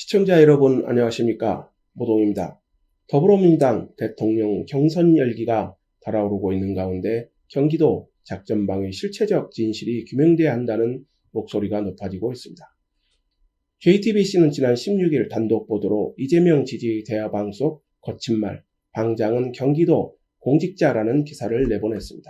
시청자 여러분 안녕하십니까? 모동입니다. 더불어민주당 대통령 경선 열기가 달아오르고 있는 가운데 경기도 작전방의 실체적 진실이 규명돼야 한다는 목소리가 높아지고 있습니다. JTBC는 지난 16일 단독 보도로 이재명 지지 대화방 속 거친 말, 방장은 경기도 공직자라는 기사를 내보냈습니다.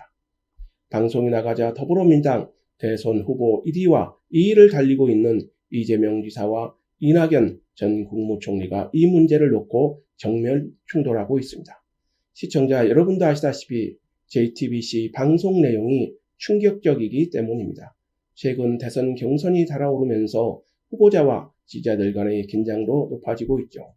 방송이 나가자 더불어민주당 대선 후보 1위와 2위를 달리고 있는 이재명 지사와 이낙연 전 국무총리가 이 문제를 놓고 정면 충돌하고 있습니다. 시청자 여러분도 아시다시피 JTBC 방송 내용이 충격적이기 때문입니다. 최근 대선 경선이 달아오르면서 후보자와 지지자들 간의 긴장도 높아지고 있죠.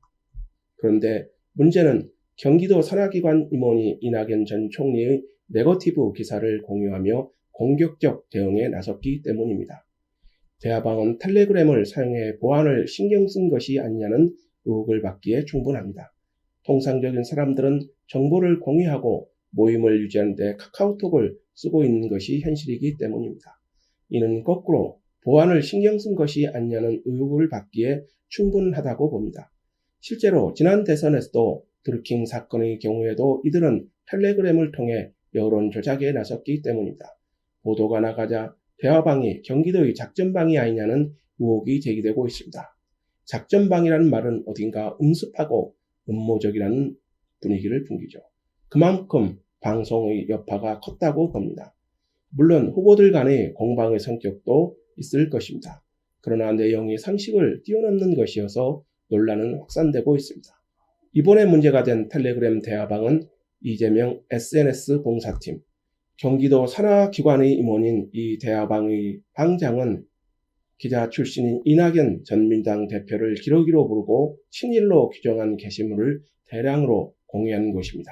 그런데 문제는 경기도 산하기관 임원이 이낙연 전 총리의 네거티브 기사를 공유하며 공격적 대응에 나섰기 때문입니다. 대화방은 텔레그램을 사용해 보안을 신경 쓴 것이 아니냐는 의혹을 받기에 충분합니다. 통상적인 사람들은 정보를 공유하고 모임을 유지하는 데 카카오톡을 쓰고 있는 것이 현실이기 때문입니다. 이는 거꾸로 보안을 신경 쓴 것이 아니냐는 의혹을 받기에 충분하다고 봅니다. 실제로 지난 대선에서도 드루킹 사건의 경우에도 이들은 텔레그램을 통해 여론 조작에 나섰기 때문입니다. 보도가 나가자 대화방이 경기도의 작전방이 아니냐는 의혹이 제기되고 있습니다. 작전방이라는 말은 어딘가 음습하고 음모적이라는 분위기를 풍기죠. 그만큼 방송의 여파가 컸다고 봅니다. 물론 후보들 간의 공방의 성격도 있을 것입니다. 그러나 내용이 상식을 뛰어넘는 것이어서 논란은 확산되고 있습니다. 이번에 문제가 된 텔레그램 대화방은 이재명 SNS 봉사팀, 경기도 산하기관의 임원인 이 대화방의 방장은 기자 출신인 이낙연 전 민주당 대표를 기러기로 부르고 친일로 규정한 게시물을 대량으로 공유한 것입니다.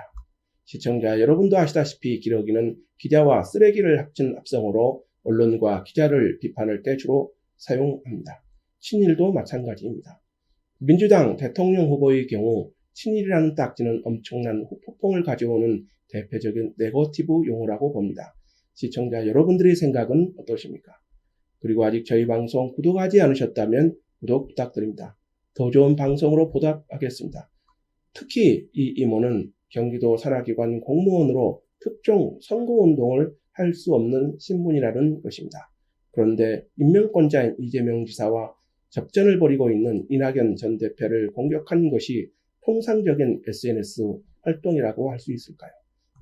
시청자 여러분도 아시다시피 기러기는 기자와 쓰레기를 합친 합성어로 언론과 기자를 비판할 때 주로 사용합니다. 친일도 마찬가지입니다. 민주당 대통령 후보의 경우 친일이라는 딱지는 엄청난 후폭풍을 가져오는 대표적인 네거티브 용어라고 봅니다. 시청자 여러분들의 생각은 어떠십니까? 그리고 아직 저희 방송 구독하지 않으셨다면 구독 부탁드립니다. 더 좋은 방송으로 보답하겠습니다. 특히 이 임원은 경기도 산하기관 공무원으로 특종 선거운동을 할 수 없는 신분이라는 것입니다. 그런데 임명권자인 이재명 지사와 접전을 벌이고 있는 이낙연 전 대표를 공격한 것이 통상적인 SNS 활동이라고 할 수 있을까요?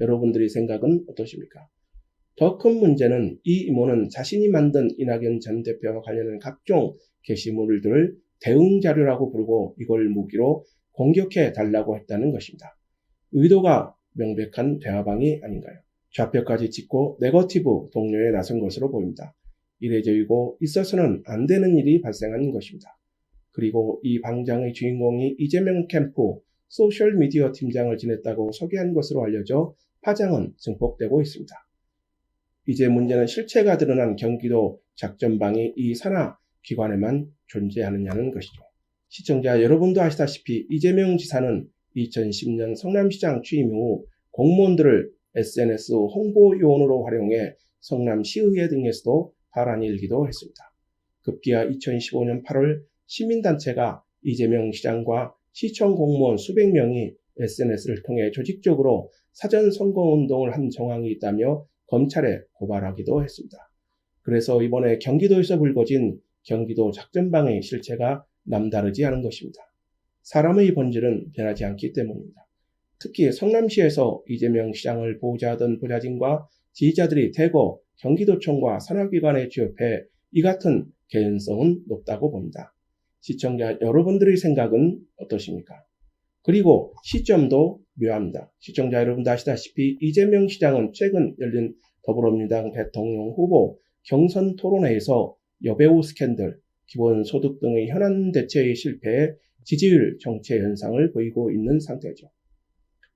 여러분들의 생각은 어떠십니까? 더 큰 문제는 이 임원은 자신이 만든 이낙연 전 대표와 관련한 각종 게시물들을 대응자료라고 부르고 이걸 무기로 공격해 달라고 했다는 것입니다. 의도가 명백한 대화방이 아닌가요? 좌표까지 찍고 네거티브 동료에 나선 것으로 보입니다. 이례적이고 있어서는 안 되는 일이 발생한 것입니다. 그리고 이 방장의 주인공이 이재명 캠프 소셜미디어 팀장을 지냈다고 소개한 것으로 알려져 파장은 증폭되고 있습니다. 이제 문제는 실체가 드러난 경기도 작전방이 이 산하 기관에만 존재하느냐는 것이죠. 시청자 여러분도 아시다시피 이재명 지사는 2010년 성남시장 취임 후 공무원들을 SNS 홍보 요원으로 활용해 성남시의회 등에서도 발언이 일기도 했습니다. 급기야 2015년 8월 시민단체가 이재명 시장과 시청 공무원 수백 명이 SNS를 통해 조직적으로 사전 선거운동을 한 정황이 있다며 검찰에 고발하기도 했습니다. 그래서 이번에 경기도에서 불거진 경기도 작전방의 실체가 남다르지 않은 것입니다. 사람의 본질은 변하지 않기 때문입니다. 특히 성남시에서 이재명 시장을 보호자하던 보좌진과 지지자들이 대거 경기도청과 산하기관에 취업해 이 같은 개연성은 높다고 봅니다. 시청자 여러분들의 생각은 어떠십니까? 그리고 시점도 묘합니다. 시청자 여러분도 아시다시피 이재명 시장은 최근 열린 더불어민주당 대통령 후보 경선 토론회에서 여배우 스캔들, 기본소득 등의 현안 대처의 실패에 지지율 정체 현상을 보이고 있는 상태죠.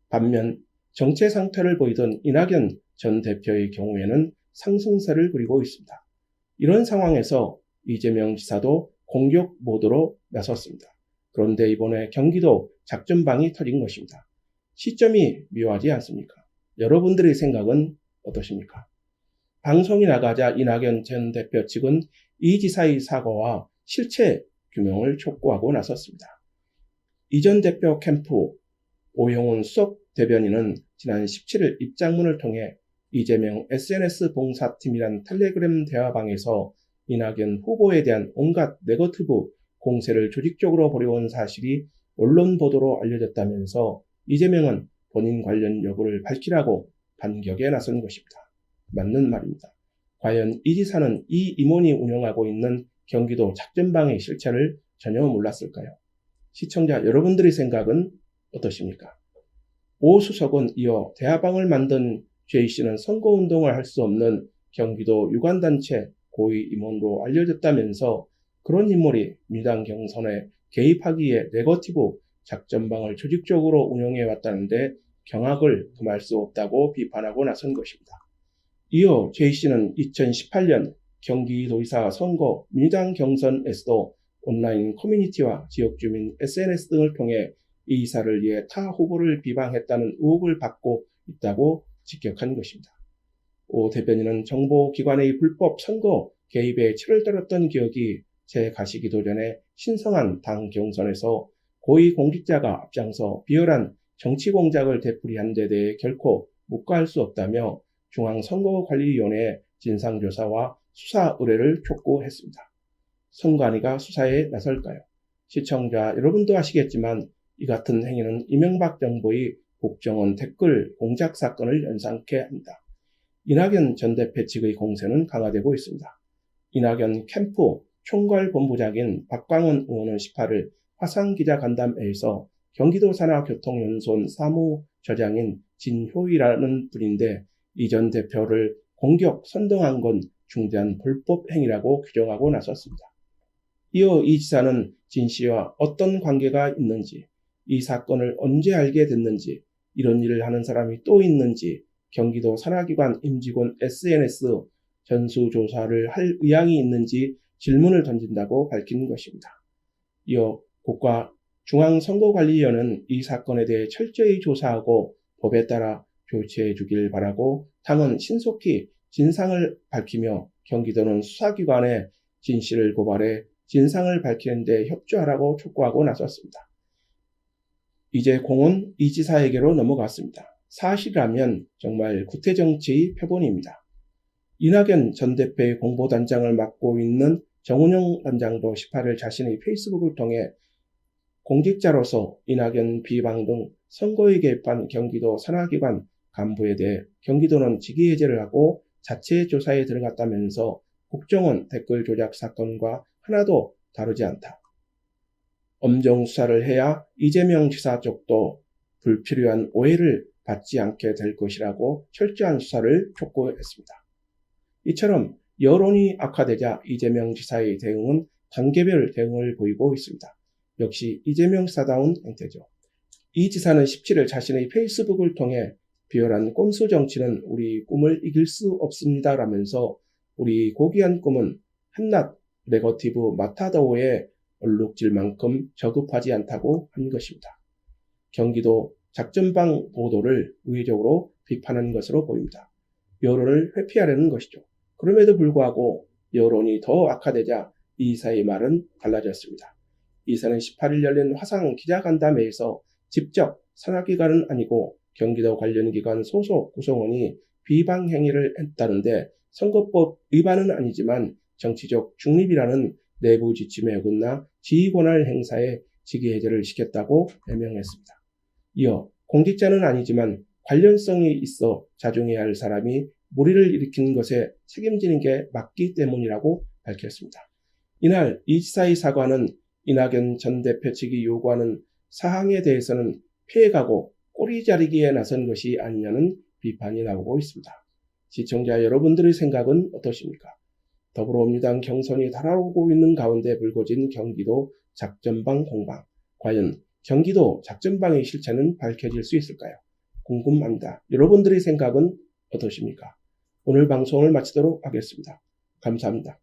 반면 정체 상태를 보이던 이낙연 전 대표의 경우에는 상승세를 그리고 있습니다. 이런 상황에서 이재명 지사도 공격 모드로 나섰습니다. 그런데 이번에 경기도 작전방이 터진 것입니다. 시점이 묘하지 않습니까? 여러분들의 생각은 어떠십니까? 방송이 나가자 이낙연 전 대표 측은 이 지사의 사과와 실체 규명을 촉구하고 나섰습니다. 이 전 대표 캠프 오영훈 수석 대변인은 지난 17일 입장문을 통해 이재명 SNS 봉사팀이란 텔레그램 대화방에서 이낙연 후보에 대한 온갖 네거티브 공세를 조직적으로 벌여온 사실이 언론 보도로 알려졌다면서 이재명은 본인 관련 여부를 밝히라고 반격에 나선 것입니다. 맞는 말입니다. 과연 이 지사는 이 임원이 운영하고 있는 경기도 작전방의 실체를 전혀 몰랐을까요? 시청자 여러분들의 생각은 어떠십니까? 오 수석은 이어 대화방을 만든 J씨는 선거운동을 할 수 없는 경기도 유관단체 고위 임원으로 알려졌다면서 그런 인물이 민주당 경선에 개입하기에 네거티브 작전방을 조직적으로 운영해왔다는데 경악을 금할 수 없다고 비판하고 나선 것입니다. 이어 J씨는 2018년 경기도지사 선거 민주당 경선에서도 온라인 커뮤니티와 지역주민 SNS 등을 통해 이 이사를 위해 타 후보를 비방했다는 의혹을 받고 있다고 직격한 것입니다. 오 대변인은 정보기관의 불법 선거 개입에 치를 떨었던 기억이 제 가시기도 전에 신성한 당 경선에서 고위공직자가 앞장서 비열한 정치 공작을 되풀이한 데 대해 결코 묵과할 수 없다며 중앙선거관리위원회에 진상조사와 수사 의뢰를 촉구했습니다. 선관위가 수사에 나설까요? 시청자 여러분도 아시겠지만 이 같은 행위는 이명박 정부의 국정원 댓글 공작 사건을 연상케 합니다. 이낙연 전 대표 측의 공세는 강화되고 있습니다. 이낙연 캠프 총괄본부장인 박광원 의원은 18일 화상기자간담회에서 경기도 산하교통연수원 사무처장인 진효이라는 분인데 이 전 대표를 공격, 선동한 건 중대한 불법 행위라고 규정하고 나섰습니다. 이어 이 지사는 진 씨와 어떤 관계가 있는지, 이 사건을 언제 알게 됐는지, 이런 일을 하는 사람이 또 있는지 경기도 산하기관 임직원 SNS 전수조사를 할 의향이 있는지 질문을 던진다고 밝힌 것입니다. 이어 국가중앙선거관리위원회는 이 사건에 대해 철저히 조사하고 법에 따라 조치해 주길 바라고 당은 신속히 진상을 밝히며 경기도는 수사기관에 진 씨를 고발해 진상을 밝히는 데 협조하라고 촉구하고 나섰습니다. 이제 공은 이 지사에게로 넘어갔습니다. 사실이라면 정말 구태정치의 표본입니다. 이낙연 전 대표의 공보단장을 맡고 있는 정운영 단장도 18일 자신의 페이스북을 통해 공직자로서 이낙연 비방 등 선거에 개입한 경기도 산하기관 간부에 대해 경기도는 직위해제를 하고 자체 조사에 들어갔다면서 국정원 댓글 조작 사건과 하나도 다르지 않다. 엄정 수사를 해야 이재명 지사 쪽도 불필요한 오해를 받지 않게 될 것이라고 철저한 수사를 촉구했습니다. 이처럼 여론이 악화되자 이재명 지사의 대응은 단계별 대응을 보이고 있습니다. 역시 이재명 지사다운 행태죠. 이 지사는 17일 자신의 페이스북을 통해 비열한 꼼수 정치는 우리 꿈을 이길 수 없습니다 라면서 우리 고귀한 꿈은 한낱 네거티브 마타도어에 얼룩질만큼 저급하지 않다고 한 것입니다. 경기도 작전방 보도를 우회적으로 비판한 것으로 보입니다. 여론을 회피하려는 것이죠. 그럼에도 불구하고 여론이 더 악화되자 이 이사의 말은 달라졌습니다. 이 이사는 18일 열린 화상 기자간담회에서 직접 산하기관은 아니고 경기도 관련 기관 소속 구성원이 비방 행위를 했다는데 선거법 위반은 아니지만 정치적 중립이라는 내부 지침에 어긋나 지휘권한 행사에 직위해제를 시켰다고 해명했습니다. 이어 공직자는 아니지만 관련성이 있어 자중해야 할 사람이 무리를 일으킨 것에 책임지는 게 맞기 때문이라고 밝혔습니다. 이날 이 지사의 사과는 이낙연 전 대표 측이 요구하는 사항에 대해서는 피해가고 꼬리 자르기에 나선 것이 아니냐는 비판이 나오고 있습니다. 시청자 여러분들의 생각은 어떠십니까? 더불어민주당 경선이 달아오고 있는 가운데 불거진 경기도 작전방 공방. 과연 경기도 작전방의 실체는 밝혀질 수 있을까요? 궁금합니다. 여러분들의 생각은 어떠십니까? 오늘 방송을 마치도록 하겠습니다. 감사합니다.